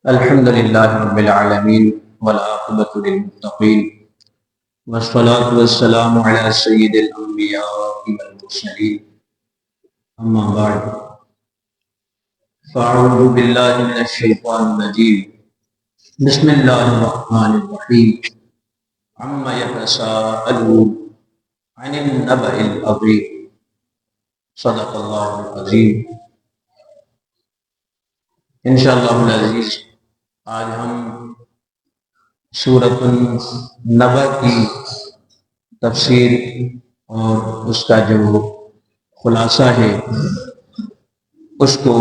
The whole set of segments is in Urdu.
الحمد لله رب العالمين والعاقبة للمتقين والصلاة والسلام على سيد الأنبياء والمرسلين أما بعد فأعوذ بالله من الشيطان الرجيم بسم الله الرحمن الرحيم عما يتساءلون عن النبأ العظيم صدق الله العظيم۔ انشاءاللہ العزیز آج ہم سورۃ النبأ کی تفسیر اور اس کا جو خلاصہ ہے اس کو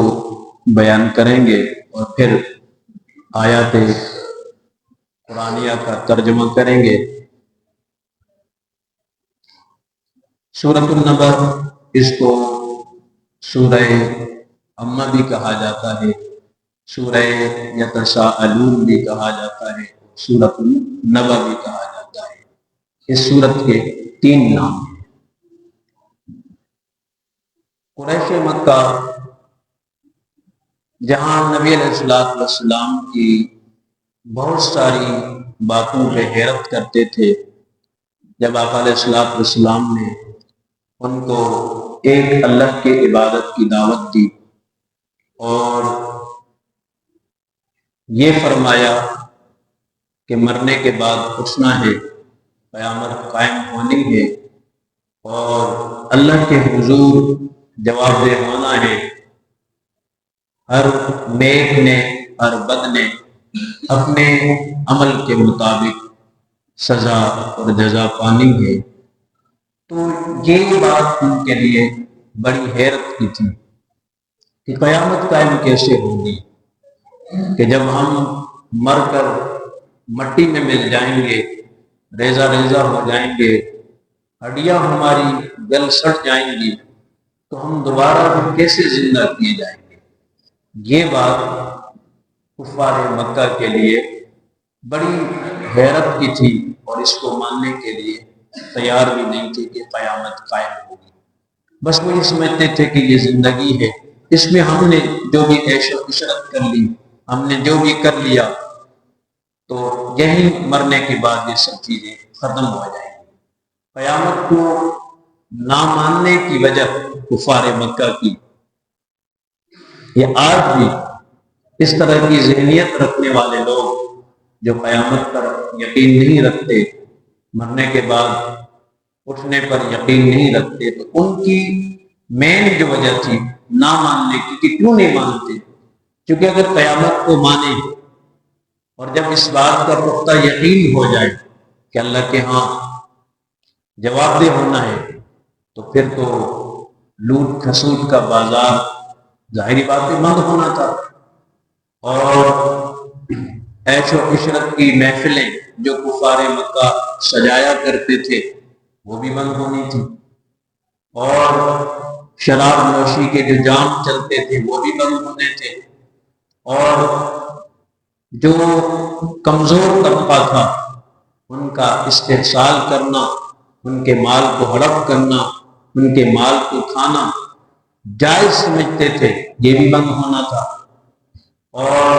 بیان کریں گے اور پھر آیات قرآنیہ کا ترجمہ کریں گے۔ سورۃ النبأ اس کو سورہ عامہ بھی کہا جاتا ہے، سورہ یتساءلون بھی کہا جاتا ہے، سورۃ النبأ بھی کہا جاتا ہے۔ اس سورت کے تین نام ہیں۔ قریش مکہ جہاں نبی علیہ السلام کی بہت ساری باتوں پہ حیرت کرتے تھے، جب آقا علیہ السلام نے ان کو ایک اللہ کی عبادت کی دعوت دی اور یہ فرمایا کہ مرنے کے بعد اٹھنا ہے، قیامت قائم ہونی ہے اور اللہ کے حضور جواب دہ ہونا ہے، ہر نیک نے ہر بد نے اپنے عمل کے مطابق سزا اور جزا پانی ہے۔ تو یہ بات ان کے لیے بڑی حیرت کی تھی کہ قیامت قائم کیسے ہوگی، کہ جب ہم مر کر مٹی میں مل جائیں گے، ریزہ ریزہ ہو جائیں گے، ہڈیاں ہماری گل سڑ جائیں گی، تو ہم دوبارہ کیسے زندہ کیے جائیں گے۔ یہ بات کفار مکہ کے لیے بڑی حیرت کی تھی اور اس کو ماننے کے لیے تیار بھی نہیں تھے کہ قیامت قائم ہوگی۔ بس وہ یہ سمجھتے تھے کہ یہ زندگی ہے، اس میں ہم نے جو بھی عیش و عشرت کر لی، ہم نے جو بھی کر لیا، تو یہی مرنے کے بعد یہ سب چیزیں ختم ہو جائیں گی۔ قیامت کو نہ ماننے کی وجہ کفار مکہ کی، یہ آج بھی اس طرح کی ذہنیت رکھنے والے لوگ جو قیامت پر یقین نہیں رکھتے، مرنے کے بعد اٹھنے پر یقین نہیں رکھتے، تو ان کی مین جو وجہ تھی نہ ماننے کی کہ کیوں نہیں مانتے، کیونکہ اگر قیامت کو مانے اور جب اس بات کا پختہ یقین ہو جائے کہ اللہ کے ہاں جواب دہ ہونا ہے، تو پھر تو لوٹ کھسوٹ کا بازار ظاہری باتیں بند ہونا تھا، اور عیش و عشرت کی محفلیں جو کفار مکہ سجایا کرتے تھے وہ بھی بند ہونی تھی، اور شراب نوشی کے جو جام چلتے تھے وہ بھی بند ہونے تھے، اور جو کمزور طبقہ تھا ان کا استحصال کرنا، ان کے مال کو ہڑپ کرنا، ان کے مال کو کھانا جائز سمجھتے تھے، یہ بھی بند ہونا تھا، اور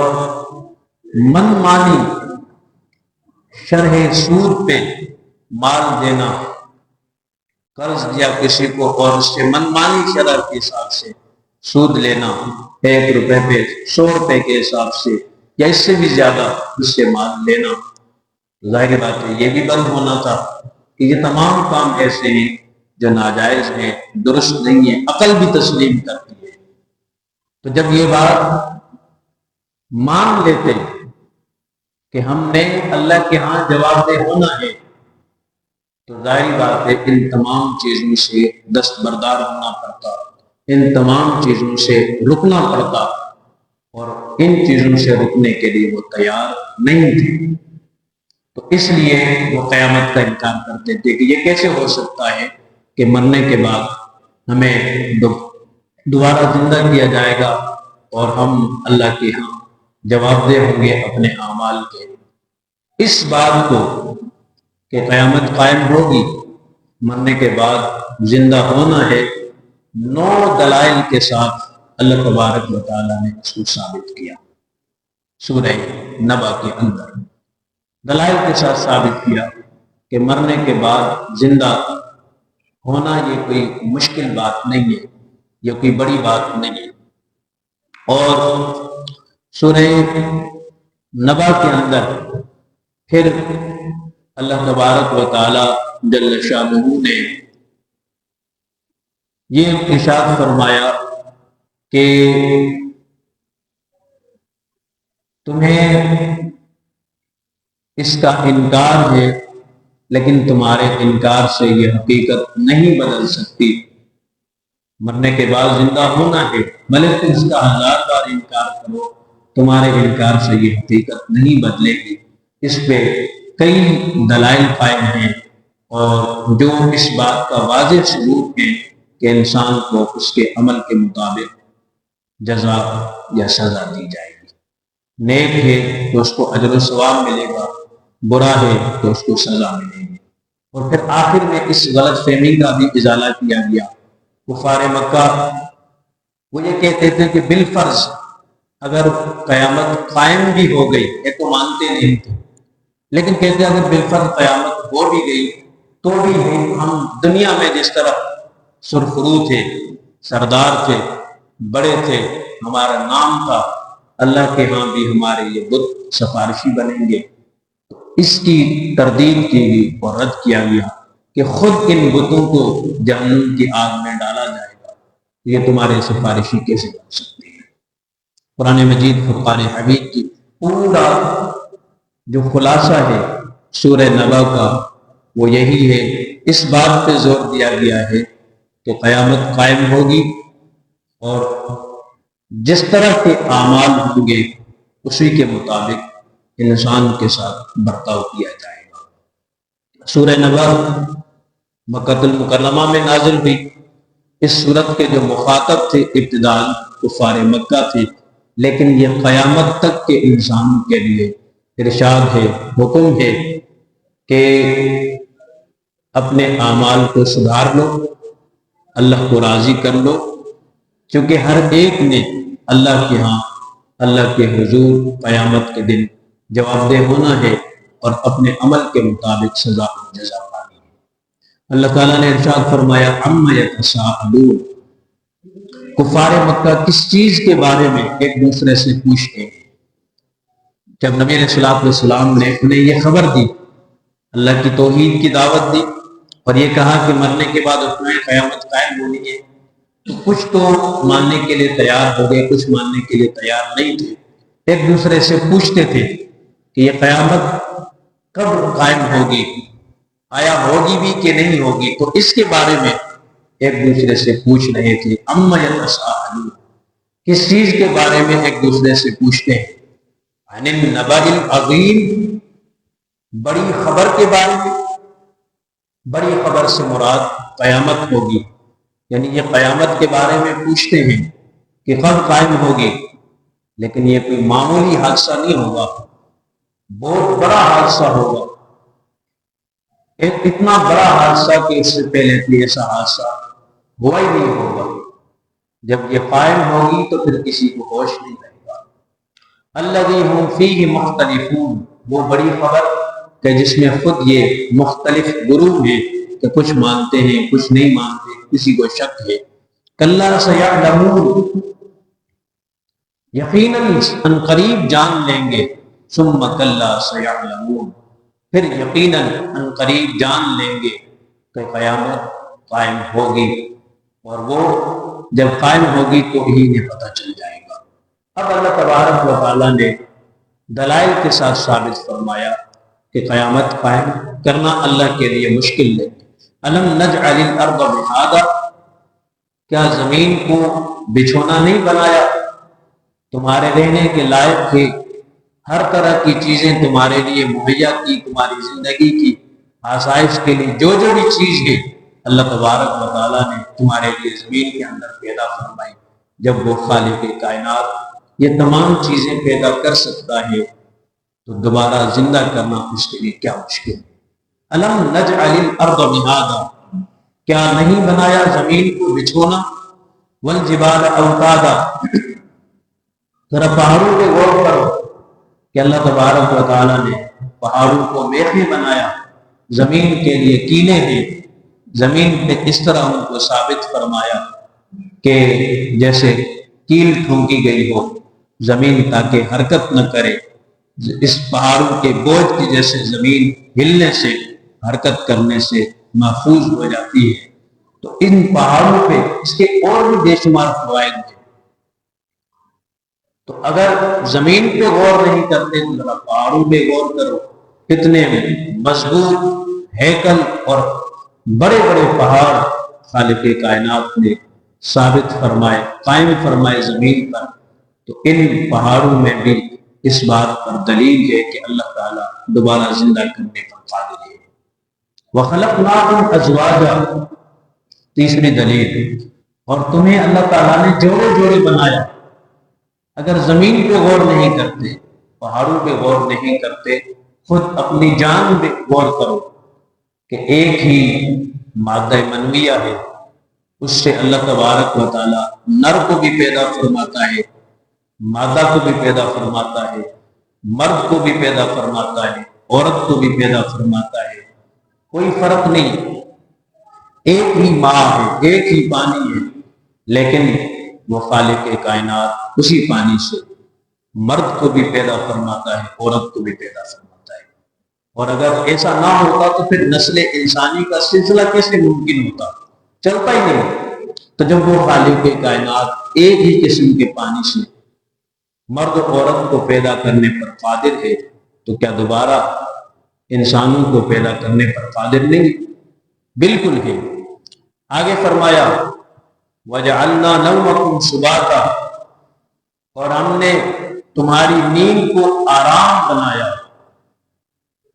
من مانی شرح سود پہ مال دینا، قرض دیا کسی کو اور اس سے من مانی شرح کے حساب سے سود لینا، 1 روپے پہ 100 روپے کے حساب سے یا اس سے بھی زیادہ اس سے مال لینا، ظاہر بات ہے یہ بھی بند ہونا تھا کہ یہ تمام کام ایسے ہیں جو ناجائز ہیں، درست نہیں ہے، عقل بھی تسلیم کرتی ہے۔ تو جب یہ بات مان لیتے کہ ہم نے اللہ کے ہاں جواب دہ ہونا ہے، تو ظاہر بات ہے ان تمام چیزوں سے دستبردار ہونا پڑتا، ان تمام چیزوں سے رکنا پڑتا، اور ان چیزوں سے رکنے کے لیے وہ تیار نہیں تھے۔ تو اس لیے وہ قیامت کا انکار کرتے تھے کہ یہ کیسے ہو سکتا ہے کہ مرنے کے بعد ہمیں دوبارہ زندہ کیا جائے گا اور ہم اللہ کے ہاں جواب دہ ہوں گے اپنے اعمال کے۔ اس بات کو کہ قیامت قائم ہوگی، مرنے کے بعد زندہ ہونا ہے، 9 دلائل کے ساتھ اللہ تبارک و تعالیٰ نے اس کو ثابت کیا۔ سورہ نبا کے اندر دلائل کے ساتھ ثابت کیا کہ مرنے کے بعد زندہ ہونا یہ کوئی مشکل بات نہیں ہے، یہ کوئی بڑی بات نہیں ہے۔ اور سورہ نبا کے اندر پھر اللہ تبارک و تعالی جل شانہ نے یہ ارشاد فرمایا کہ تمہیں اس کا انکار ہے، لیکن تمہارے انکار سے یہ حقیقت نہیں بدل سکتی۔ مرنے کے بعد زندہ ہونا ہے، بھلے تم اس کا 1000 بار انکار کرو، تمہارے انکار سے یہ حقیقت نہیں بدلے گی۔ اس پہ کئی دلائل قائم ہیں اور جو اس بات کا واضح ثبوت ہے کہ انسان کو اس کے عمل کے مطابق جزا یا سزا دی جائے گی۔ نیک ہے تو اس کو اجر و ثواب ملے گا، برا ہے تو اس کو سزا ملے گی۔ اور پھر آخر میں اس غلط فہمی کا بھی ازالہ کیا گیا۔ کفار مکہ وہ یہ کہتے تھے کہ بالفرض اگر قیامت قائم بھی ہو گئی، یہ تو مانتے نہیں تھے، لیکن کہتے ہیں اگر بالفرض قیامت ہو بھی گئی تو بھی ہم دنیا میں جس طرح سرخرو تھے، سردار تھے، بڑے تھے، ہمارا نام تھا، اللہ کے ہاں بھی ہمارے یہ بت سفارشی بنیں گے۔ اس کی تردید کی گئی اور رد کیا گیا کہ خود ان بتوں کو جہنم کی آگ میں ڈالا جائے گا، یہ تمہارے سفارشی کیسے بن سکتے ہیں۔ قرآن مجید فرقان حمید کی پورا جو خلاصہ ہے سورہ نبا کا وہ یہی ہے۔ اس بات پہ زور دیا گیا ہے کہ قیامت قائم ہوگی اور جس طرح کے اعمال ہوں گے اسی کے مطابق انسان کے ساتھ برتاؤ کیا جائے گا۔ سورہ نبا مکہ المکرمہ میں نازل ہوئی۔ اس سورت کے جو مخاطب تھے ابتداء کفار مکہ تھے، لیکن یہ قیامت تک کے انسان کے لیے ارشاد ہے، حکم ہے کہ اپنے اعمال کو سدھار لو، اللہ کو راضی کر لو، کیونکہ ہر ایک نے اللہ کے ہاں، اللہ کے حضور قیامت کے دن جواب دہ ہونا ہے اور اپنے عمل کے مطابق سزا و جزا پانی ہے۔ اللہ تعالیٰ نے ارشاد فرمایا عما یتساءلون، کفار مکہ کس چیز کے بارے میں ایک دوسرے سے پوچھتے ہیں۔ جب نبی علیہ السلام نے انہیں یہ خبر دی، اللہ کی توحید کی دعوت دی اور یہ کہا کہ مرنے کے بعد اپنے قیامت قائم ہونی ہے، تو کچھ تو ماننے کے لیے تیار ہو گئے، کچھ ماننے کے لیے تیار نہیں تھے۔ ایک دوسرے سے پوچھتے تھے کہ یہ قیامت کب قائم ہوگی، آیا ہوگی بھی کہ نہیں ہوگی، تو اس کے بارے میں ایک دوسرے سے پوچھ رہے تھے۔ عما یتساءلون، کس چیز کے بارے میں ایک دوسرے سے پوچھتے ہیں؟ عن النبأ العظیم، بڑی خبر کے بارے میں۔ بڑی خبر سے مراد قیامت ہوگی، یعنی یہ قیامت کے بارے میں پوچھتے ہیں کہ کب قائم ہوگی، لیکن یہ کوئی معمولی حادثہ نہیں ہوگا، بہت بڑا حادثہ ہوگا، ایک اتنا بڑا حادثہ کہ اس سے پہلے کوئی ایسا حادثہ ہوا ہی نہیں ہوگا۔ جب یہ قائم ہوگی تو پھر کسی کو ہوش نہیں رہے گا۔ الذی ھم فیہ مختلفون، وہ بڑی خبر کہ جس میں خود یہ مختلف گروہ ہیں کہ کچھ مانتے ہیں، کچھ نہیں مانتے، کسی کو شک ہے۔ کلا سیعلمون، یقیناً ان قریب جان لیں گے، ثم کلا سیعلمون، پھر یقیناً ان قریب جان لیں گے کہ قیامت قائم ہوگی، اور وہ جب قائم ہوگی تو انہیں پتہ چل جائے گا۔ اب اللہ تبارک و تعالیٰ نے دلائل کے ساتھ ثابت فرمایا کہ قیامت قائم کرنا اللہ کے لیے مشکل نہیں۔ الم نجعل الارض مہادا، کیا زمین کو بچھونا نہیں بنایا، تمہارے رہنے کے لائق ہے، ہر طرح کی چیزیں تمہارے لیے مہیا کی، تمہاری زندگی کی آسائش کے لیے جو جو بھی چیز ہے اللہ تبارک و تعالیٰ نے تمہارے لیے زمین کے اندر پیدا فرمائی۔ جب وہ خالق کائنات یہ تمام چیزیں پیدا کر سکتا ہے تو دوبارہ زندہ کرنا اس کے لیے کیا مشکل ہے۔ الم نجعل الارض مہادا، کیا نہیں بنایا زمین کو بچھونا، والجبال اوتادا، ذرا پہاڑوں پہ غور کرو، کہ اللہ تبارک و تعالیٰ نے پہاڑوں کو میخیں بنایا، زمین کے لیے کیلیں ہیں، زمین پہ اس طرح ان کو ثابت فرمایا کہ جیسے کیل ٹھونکی گئی ہو زمین تاکہ حرکت نہ کرے، اس پہاڑوں کے بوجھ کی جیسے زمین ہلنے سے حرکت کرنے سے محفوظ ہو جاتی ہے۔ تو ان پہاڑوں پہ اس کے اور بھی بے شمار فوائد ہیں۔ تو اگر زمین پہ غور نہیں کرتے تو ذرا پہاڑوں پہ غور کرو، کتنے مضبوط ہیکل اور بڑے بڑے پہاڑ خالق کائنات نے ثابت فرمائے، قائم فرمائے زمین پر۔ تو ان پہاڑوں میں بھی اس بات پر دلیل ہے کہ اللہ تعالیٰ دوبارہ زندہ کرنے پر قادر ہے۔ وَخَلَقْنَاكُمْ أَزْوَاجًا، تیسری دلیل، اور تمہیں اللہ تعالیٰ نے جوڑے جوڑے بنایا۔ اگر زمین پہ غور نہیں کرتے، پہاڑوں پہ غور نہیں کرتے، خود اپنی جان پہ غور کرو کہ ایک ہی مادہ منویہ ہے، اس سے اللہ تبارک و تعالیٰ نر کو بھی پیدا فرماتا ہے، مادہ کو بھی پیدا فرماتا ہے، مرد کو بھی پیدا فرماتا ہے، عورت کو بھی پیدا فرماتا ہے، کوئی فرق نہیں، ایک ہی ماں ہے، ایک ہی پانی ہے، لیکن وہ خالق کائنات اسی پانی سے مرد کو بھی پیدا فرماتا ہے، عورت کو بھی پیدا فرماتا ہے۔ اور اگر ایسا نہ ہوتا تو پھر نسل انسانی کا سلسلہ کیسے ممکن ہوتا؟ چلتا ہی نہیں۔ تو جب وہ خالق کائنات ایک ہی قسم کے پانی سے مرد و عورت کو پیدا کرنے پر قادر ہے تو کیا دوبارہ انسانوں کو پیدا کرنے پر قادر نہیں؟ بالکل ہے۔ آگے فرمایا وَجَعَلْنَا نَوْمَكُمْ سُبَاتًا، اور ہم نے تمہاری نیند کو آرام بنایا۔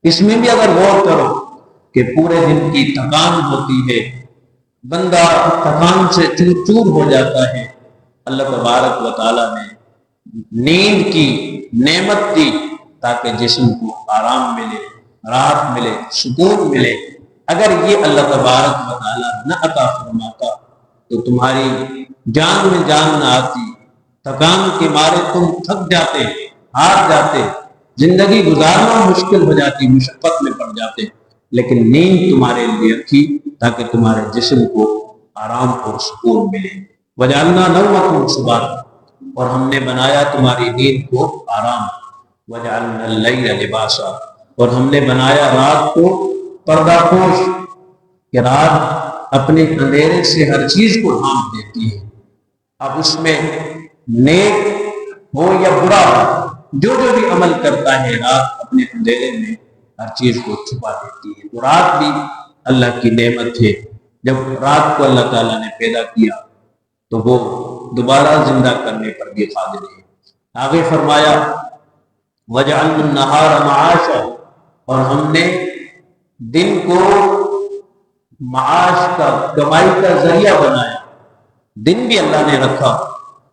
اس میں بھی اگر غور کرو کہ پورے دن کی تھکان ہوتی ہے، بندہ تھکان سے چور چور ہو جاتا ہے، اللہ تبارک و تعالیٰ نے نیند کی نعمت دی تاکہ جسم کو آرام ملے، راحت ملے، سکون ملے۔ اگر یہ اللہ تبارک و تعالیٰ نہ عطا فرماتا تو تمہاری جان میں جان نہ آتی، تھکان کے مارے تم تھک جاتے، ہار جاتے، زندگی گزارنا مشکل ہو جاتی، مشقت میں پڑ جاتے۔ لیکن نیند تمہارے لیے رکھی تاکہ تمہارے جسم کو آرام اور سکون ملے۔ وَجَعَلْنَا نَوْمَكُمْ سُبَاتًا، اور ہم نے بنایا تمہاری نیند کو آرام۔ وَجَعَلْنَا اللَّيْلَ لِبَاسًا، اور ہم نے بنایا رات کو پردہ پوش، کہ رات اپنے اندھیرے سے ہر چیز کو ڈھانپ دیتی ہے۔ اب اس میں نیک ہو یا برا ہو، جو بھی عمل کرتا ہے رات اپنے اندھیرے میں ہر چیز کو چھپا دیتی ہے۔ تو رات بھی اللہ کی نعمت ہے۔ جب رات کو اللہ تعالیٰ نے پیدا کیا تو وہ دوبارہ زندہ کرنے پر بھی قادر ہے۔ آگے فرمایا وَجَعَلْنَا النَّهَارَ مَعَاشًا، اور ہم نے دن کو معاش کا، کمائی کا ذریعہ بنایا۔ دن بھی اللہ نے رکھا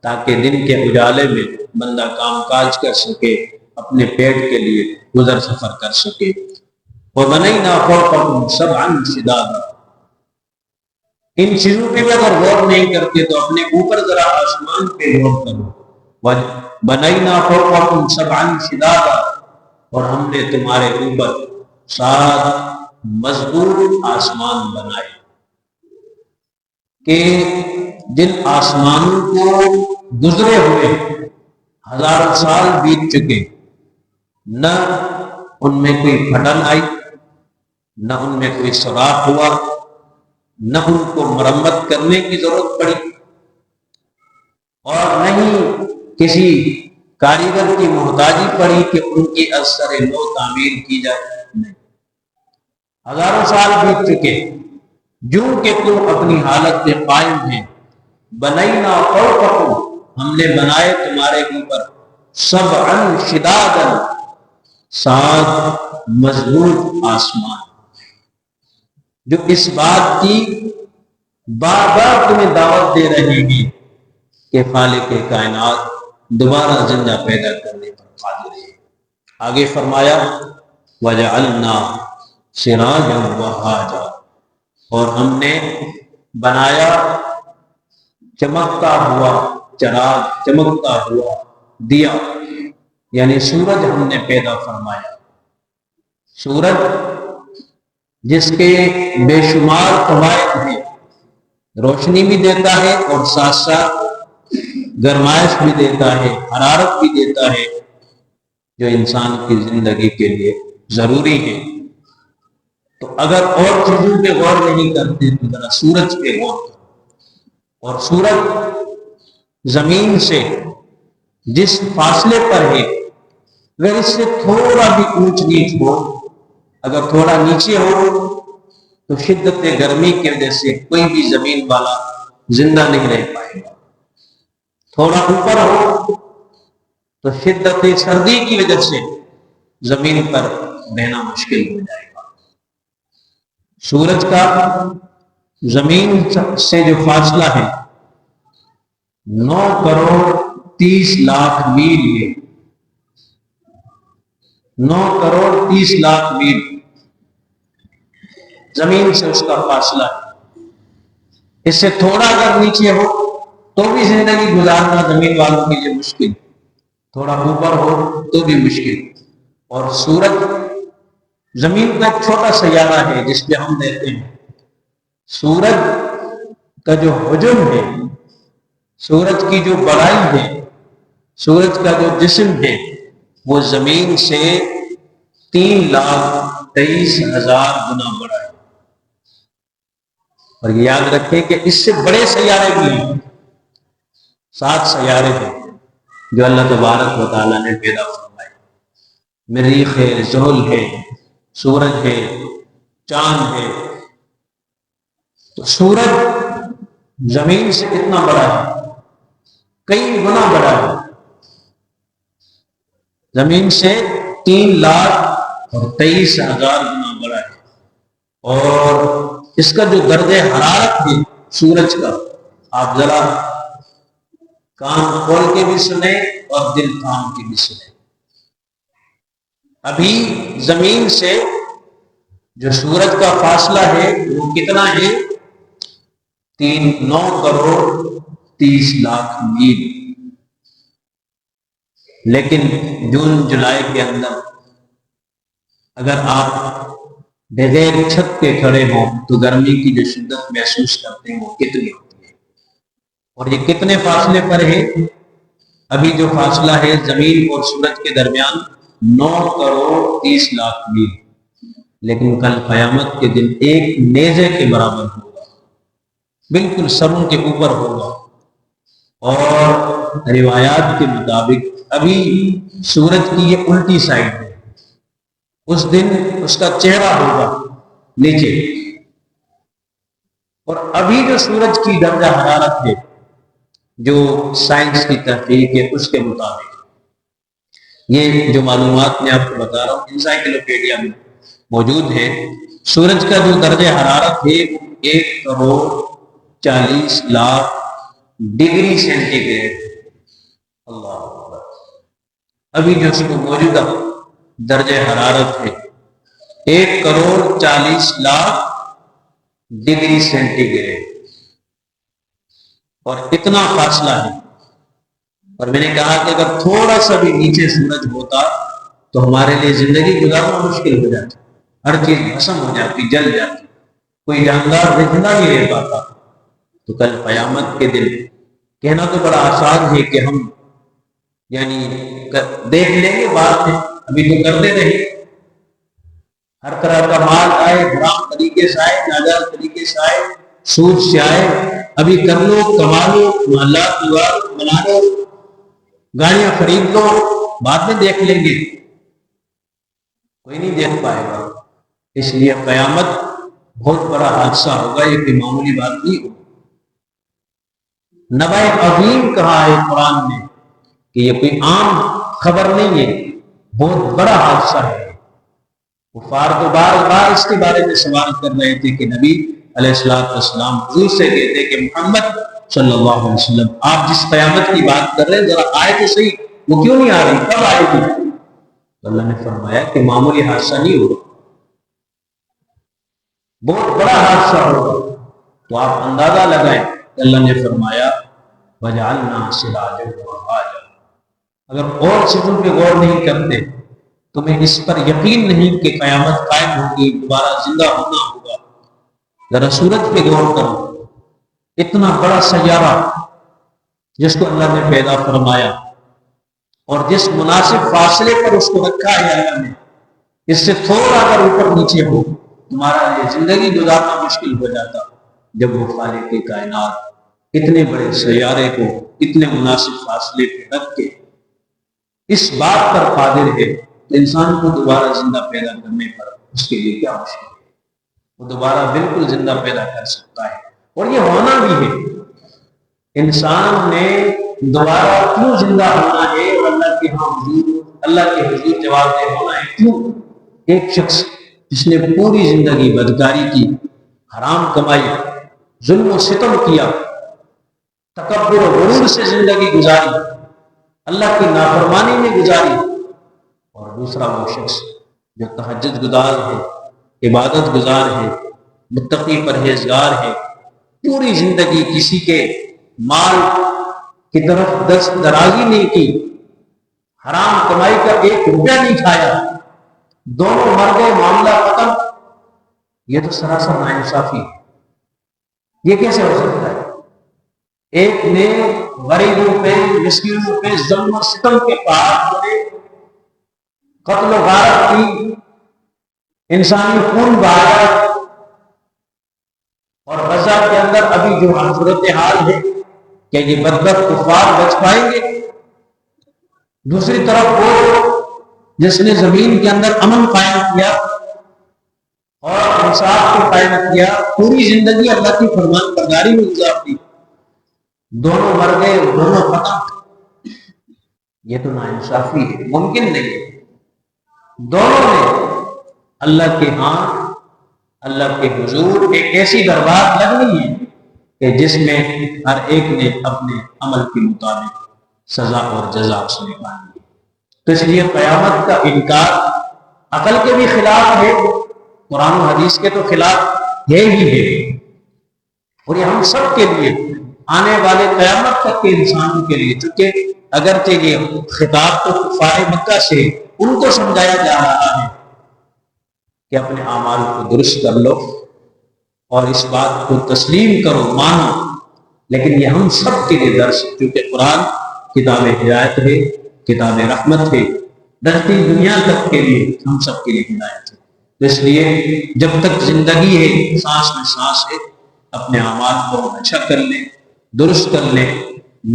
تاکہ دن کے اجالے میں بندہ کام کاج کر سکے، اپنے پیٹ کے لیے گزر سفر کر سکے۔ وَبَنَيْنَا فَوْقَكُمْ سَبْعًا شِدَادًا، ان چیزوں پہ بھی اگر غور نہیں کرتے تو اپنے اوپر ذرا آسمان پہ غور کرو۔ وَبَنَيْنَا فَوْقَكُمْ سَبْعًا شِدَادًا، اور ہم نے تمہارے اوپر 7 مضبوط آسمان بنائے، کہ جن آسمانوں کو گزرے ہوئے ہزاروں سال بیت چکے، نہ ان میں کوئی پھٹن آئی، نہ ان میں کوئی سوراخ ہوا، نہ ان کو مرمت کرنے کی ضرورت پڑی، اور نہ ہی کسی کاریگر کی محتاجی پڑی کہ ان کی از سر نو تعمیر کی جائے۔ نہیں، ہزاروں سال بیت چکے، جو کہ تم اپنی حالت میں قائم ہیں۔ بنینا فوقکم، ہم نے بنائے تمہارے اوپر، سبعا شدادا، 7 مضبوط آسمان، جو اس بات کی بار بار تمہیں دعوت دے رہے ہیں کہ خالق کائنات دوبارہ زندہ پیدا کرنے پر قادر ہے۔ آگے فرمایا وَجَعَلْنَا سِرَاجًا وَهَّاجًا، اور ہم نے بنایا چمکتا ہوا چراغ، چمکتا ہوا دیا، یعنی سورج ہم نے پیدا فرمایا، سورج جس کے بے شمار فوائد ہیں، روشنی بھی دیتا ہے اور ساتھ ساتھ گرمائش بھی دیتا ہے، حرارت بھی دیتا ہے، جو انسان کی زندگی کے لیے ضروری ہے۔ تو اگر اور چیزوں پہ غور نہیں کرتے تو ذرا سورج پہ غور کرو، اور سورج زمین سے جس فاصلے پر ہے، اگر اس سے تھوڑا بھی اونچ نیچ ہو، اگر تھوڑا نیچے ہو تو شدت گرمی کی وجہ سے کوئی بھی زمین والا زندہ نہیں رہ پائے گا، تھوڑا اوپر ہو تو شدت سردی کی وجہ سے زمین پر رہنا مشکل ہو جائے گا۔ سورج کا زمین سے جو فاصلہ ہے 9,30,00,000 میل ہے، 9,30,00,000 میل زمین سے اس کا فاصلہ ہے۔ اس سے تھوڑا اگر نیچے ہو تو بھی زندگی گزارنا زمین والوں کے لیے مشکل، تھوڑا اوپر ہو تو بھی مشکل۔ اور سورج زمین کا ایک چھوٹا سیارہ ہے جس پہ ہم رہتے ہیں۔ سورج کا جو حجم ہے، سورج کی جو بڑائی ہے، سورج کا جو جسم ہے، وہ زمین سے 3,23,000 گنا بڑا ہے۔ اور یہ یاد رکھیں کہ اس سے بڑے سیارے بھی ہیں، 7 سیارے ہیں جو اللہ تبارک و تعالیٰ نے پیدا فرمائے۔ مریخ ہے، زحل ہے، سورج ہے، چاند ہے۔ تو سورج زمین سے کتنا بڑا ہے؟ کئی گنا بڑا ہے، زمین سے 3,23,000 گنا بڑا ہے۔ اور اس کا جو درجہ حرارت ہے سورج کا، آپ ذرا کان کھول کے بھی سنیں اور دل تھام کے بھی سنیں۔ ابھی زمین سے جو سورج کا فاصلہ ہے وہ کتنا ہے؟ 9,30,00,000 میل۔ لیکن جون جولائی کے اندر اگر آپ بغیر چھت کے کھڑے ہوں تو گرمی کی جو شدت محسوس کرتے ہیں وہ کتنی ہوتی ہے؟ اور یہ کتنے فاصلے پر ہے؟ ابھی جو فاصلہ ہے زمین اور سورج کے درمیان 9,30,00,000 میل، لیکن کل قیامت کے دن ایک نیزے کے برابر ہوگا، بالکل سروں کے اوپر ہوگا۔ اور روایات کے مطابق ابھی سورج کی یہ الٹی سائڈ ہے، اس دن اس کا چہرہ ہوگا نیچے۔ اور ابھی جو سورج کی درجہ حرارت ہے، جو سائنس کی تحقیق ہے اس کے مطابق، یہ جو معلومات میں آپ کو بتا رہا ہوں انسائکلوپیڈیا میں موجود ہے، سورج کا جو درجہ حرارت ہے وہ 1,40,00,000 ڈگری سینٹی گریڈ۔ اللہ اکبر! ابھی جو اس کو موجودہ درجہ حرارت ہے 1,40,00,000 ڈگری سینٹی گریڈ، اور اتنا فاصلہ ہے۔ اور میں نے کہا کہ اگر تھوڑا سا بھی نیچے سورج ہوتا تو ہمارے لیے زندگی گزارنا مشکل ہو جاتی، ہر چیز بھسم ہو جاتی، جل جاتی، کوئی جاندار زندہ نہیں رہ پاتا۔ تو کل قیامت کے دن کہنا تو بڑا آسان ہے کہ ہم یعنی دیکھ لیں گے، بات ہے ابھی تو کرتے نہیں، ہر طرح کا مال آئے، حرام طریقے سے آئے، ناجائز طریقے سے آئے، سود سے آئے، ابھی کر لو، کما لو، محلات بنا لو، گاڑیاں خرید لو، بعد میں دیکھ لیں گے، کوئی نہیں دیکھ پائے گا۔ اس لیے قیامت بہت بڑا حادثہ ہوگا، یہ کوئی معمولی بات نہیں ہوگی۔ نبأ عظیم کہا ہے قرآن میں کہ یہ کوئی عام خبر نہیں ہے، بہت بڑا حادثہ ہے۔ کفار تو بار بار اس کے بارے میں سوال کر رہے تھے کہ نبی علیہ السلام حضور سے کہتے کہ محمد صلی اللہ علیہ وسلم آپ جس قیامت کی بات کر رہے ہیں ذرا آئے تو صحیح، وہ کیوں نہیں آ رہی، کب آئے گی؟ اللہ نے فرمایا کہ معمولی حادثہ نہیں ہوگا، بہت بڑا حادثہ ہوگا۔ تو آپ اندازہ لگائیں کہ اللہ نے فرمایا وَجَعَلْنَا سِرَاجًا وَهَّاجًا، اگر اور چیزوں پہ غور نہیں کرتے تمہیں اس پر یقین نہیں کہ قیامت قائم ہوگی، دوبارہ زندہ ہونا ہوگا۔ ذرا سورج پہ غور کرو، اتنا بڑا سیارہ جس کو اللہ نے پیدا فرمایا اور جس مناسب فاصلے پر اس کو رکھا ہے اللہ نے، اس سے تھوڑا اگر اوپر نیچے ہو تمہارا یہ زندگی گزارنا مشکل ہو جاتا، جب وہ خالق کائنات اتنے بڑے سیارے کو اتنے مناسب فاصلے پہ رکھ کے اس بات پر قادر ہے تو انسان کو دوبارہ زندہ پیدا کرنے پر اس کے لیے کیا مشکل ہے؟ وہ دوبارہ بالکل زندہ پیدا کر سکتا ہے، اور یہ ہونا بھی ہے۔ انسان نے دوبارہ کیوں زندہ ہونا ہے اور اللہ کے حضور جواب دہ ہونا ہے کیوں؟ ایک شخص جس نے پوری زندگی بدکاری کی، حرام کمائی، ظلم و ستم کیا، تکبر و غرور سے زندگی گزاری، اللہ کی نافرمانی میں گزاری، اور دوسرا وہ شخص جو تہجد گزار ہے، عبادت گزار ہے، متقی پرہیزگار ہے، پوری زندگی کسی کے مال کی طرف دست درازی نہیں کی، حرام کمائی کا 1 روپیہ نہیں کھایا، دونوں مر گئے، معاملہ ختم۔ یہ تو سراسر ناانصافی ہے۔ یہ کیسے ہو سکتا ہے؟ ایک نے غریبوں پہ، مسکینوں پہ ظلم و ستم کے پاس قتل و غارت کی، انسانی خون بہایا، اور غزہ کے اندر ابھی جو صورتحال ہے کہ یہ بدبخت کفار بچ پائیں گے؟ دوسری طرف وہ جس نے زمین کے اندر امن قائم کیا اور انصاف کو قائم کیا، پوری زندگی اللہ کی فرمان برداری میں گزار دی، دونوں مر گئے، دونوں ختم۔ یہ تو ناانصافی ہے، ممکن نہیں۔ دونوں نے اللہ کے ہاں، اللہ کے حضور ایک ایسی دربار لگنی ہے کہ جس میں ہر ایک نے اپنے عمل کے مطابق سزا اور جزا اس نے پانی ہے۔ تو اس لیے قیامت کا انکار عقل کے بھی خلاف ہے، قرآن و حدیث کے تو خلاف ہے ہی ہے، اور یہ ہم سب کے لیے، آنے والے قیامت تک کے انسانوں کے لیے، چونکہ اگرچہ یہ خطاب تو کفار مکہ سے ان کو سمجھایا جا رہا ہے کہ اپنے اعمال کو درست کر لو اور اس بات کو تسلیم کرو، مانو، لیکن یہ ہم سب کے لیے درس ہے، کیونکہ قرآن کتاب ہدایت ہے، کتاب رحمت ہے، دھرتی دنیا تک کے لیے ہم سب کے لیے ہدایت ہے۔ تو اس لیے جب تک زندگی ہے، سانس میں سانس ہے، اپنے اعمال کو اچھا کر لیں، درست کر لیں،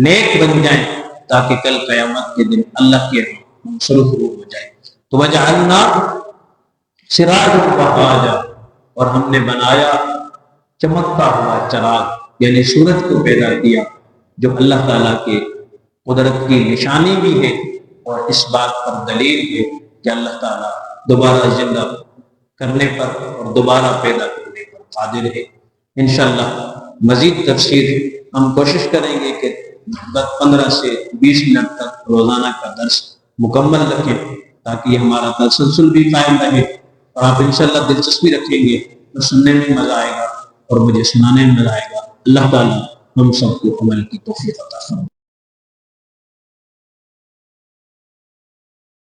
نیک بن جائیں، تاکہ کل قیامت کے دن اللہ کے ہم سرخرو ہو جائیں۔ تو وجعلنا سراجا وہاجا، اور ہم نے بنایا چمکتا ہوا چراغ، یعنی سورج کو پیدا کیا، جو اللہ تعالیٰ کے قدرت کی نشانی بھی ہے اور اس بات پر دلیل ہے کہ اللہ تعالیٰ دوبارہ زندہ کرنے پر اور دوبارہ پیدا کرنے پر قادر ہے۔ انشاءاللہ مزید تفسیر ہم کوشش کریں گے کہ 15 سے 20 منٹ تک روزانہ کا درس مکمل رکھیں، تاکہ یہ ہمارا تسلسل بھی قائم رہے، اور آپ انشاءاللہ دلچسپی رکھیں گے تو سننے میں مزہ آئے گا اور مجھے سنانے میں مزہ آئے گا۔ اللہ تعالیٰ ہم سب کو عمل کی توفیق عطا فرمائے۔